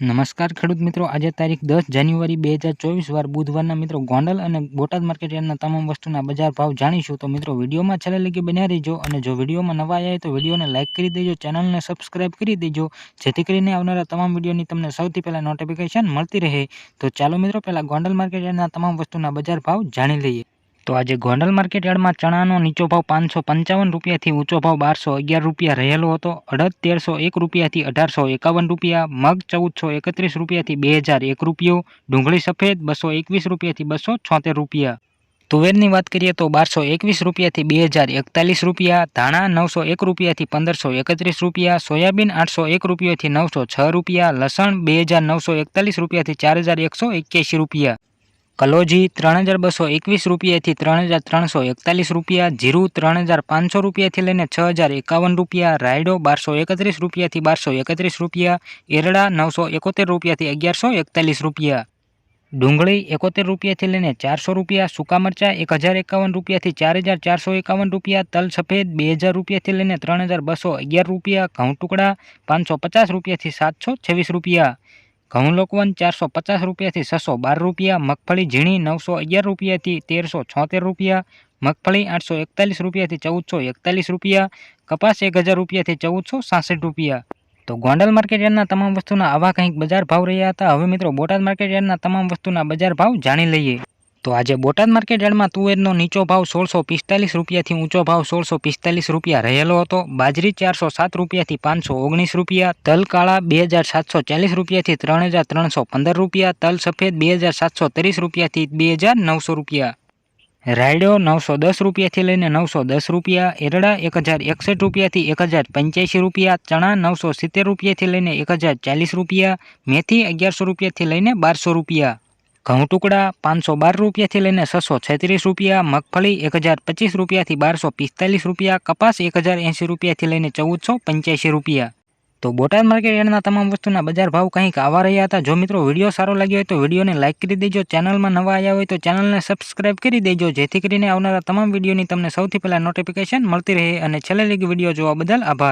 નમસ્કાર ખેડૂત મિત્રો, આજે તારીખ 10 જાન્યુઆરી 2024 વાર બુધવારના મિત્રો ગોંડલ અને બોટાદ માર્કેટ યાર્ડના તમામ વસ્તુના બજાર ભાવ જાણીશું. તો મિત્રો વિડીયોમાં છેલ્લે લગી બન્યા રહેજો અને જો વિડીયોમાં નવા આવ્યા હોય તો વિડીયોને લાઇક કરી દેજો, ચેનલને સબસ્ક્રાઇબ કરી દેજો, જેથી કરીને આવનારા તમામ વિડીયોની તમને સૌથી પહેલા નોટિફિકેશન મળતી રહે. તો ચાલો મિત્રો પહેલા ગોંડલ માર્કેટ યાર્ડના તમામ વસ્તુના બજાર ભાવ જાણી લઈએ. તો આજે ગોંડલ માર્કેટ યાર્ડમાં ચણાનો નીચો ભાવ 555 રૂપિયાથી ઊંચો ભાવ 1211 રૂપિયા રહેલો હતો. અડદ 1301 રૂપિયાથી 1851 રૂપિયા, મગ 1431 રૂપિયાથી 2001 રૂપિયો, ડુંગળી સફેદ 221 રૂપિયાથી 276 રૂપિયા. તુવેરની વાત કરીએ તો 1221 રૂપિયાથી 2041 રૂપિયા, ધાણા 901 રૂપિયાથી 1531 રૂપિયા, સોયાબીન 801 રૂપિયાથી 906 રૂપિયા, લસણ 2941 રૂપિયાથી 4181 રૂપિયા, કલોજી 3221 રૂપિયાથી 3341 રૂપિયા, જીરું 3500 રૂપિયાથી લઈને 6051 રૂપિયા, રાયડો 1231 રૂપિયાથી 1231 રૂપિયા, એરડા 971 રૂપિયાથી 1141 રૂપિયા, ડુંગળી 71 રૂપિયાથી લઈને 400 રૂપિયા, સૂકા મરચા 1051 રૂપિયાથી 4451 રૂપિયા, તલ સફેદ 2000 રૂપિયાથી લઈને 3211 રૂપિયા, ઘઉં ટુકડા 550 રૂપિયાથી 726 રૂપિયા, ઘઉં લોકવન 450 રૂપિયાથી 612 રૂપિયા, મગફળી ઝીણી 911 રૂપિયાથી 1376 રૂપિયા, મગફળી 841 રૂપિયાથી 1441 રૂપિયા, કપાસ 1000 રૂપિયાથી 1466 રૂપિયા. તો ગોંડલ માર્કેટ યાર્ડના તમામ વસ્તુના આવા કંઈક બજાર ભાવ રહ્યા હતા. હવે મિત્રો બોટાદ માર્કેટ યાર્ડના તમામ વસ્તુના બજાર ભાવ જાણી લઈએ. તો આજે બોટાદ માર્કેટ યાર્ડમાં તુવેરનો નીચો ભાવ 1645 રૂપિયાથી ઊંચો ભાવ 1645 રૂપિયા રહેલો હતો. બાજરી 407 રૂપિયાથી 519 રૂપિયા, તલ કાળા 2740 રૂપિયાથી 3315 રૂપિયા, તલ સફેદ 2730 રૂપિયાથી 2900 રૂપિયા, રાયડો 910 રૂપિયાથી લઈને 910 રૂપિયા, એરડા 1061 રૂપિયાથી 1085 રૂપિયા, ચણા 970 રૂપિયાથી લઈને 1040 રૂપિયા, મેથી 1100 રૂપિયાથી લઈને 1200 રૂપિયા, ઘઉં ટુકડા 512 રૂપિયાથી લઈને 636 રૂપિયા, મગફળી 1025 રૂપિયાથી 1245 રૂપિયા, કપાસ 1080 રૂપિયાથી લઈને 1485 રૂપિયા. તો બોટાદ માર્કેટ યાર્ડના તમામ વસ્તુના બજાર ભાવ કંઈક આવા રહ્યા હતા. જો મિત્રો વિડીયો સારો લાગ્યો હોય તો વિડીયોને લાઇક કરી દેજો, ચેનલમાં નવા આવ્યા હોય તો ચેનલને સબસ્ક્રાઇબ કરી દેજો, જેથી કરીને આવનારા તમામ વિડીયોની તમને સૌથી પહેલા નોટિફિકેશન મળતી રહે. અને છેલ્લે લગી વિડીયો જોવા બદલ આભાર.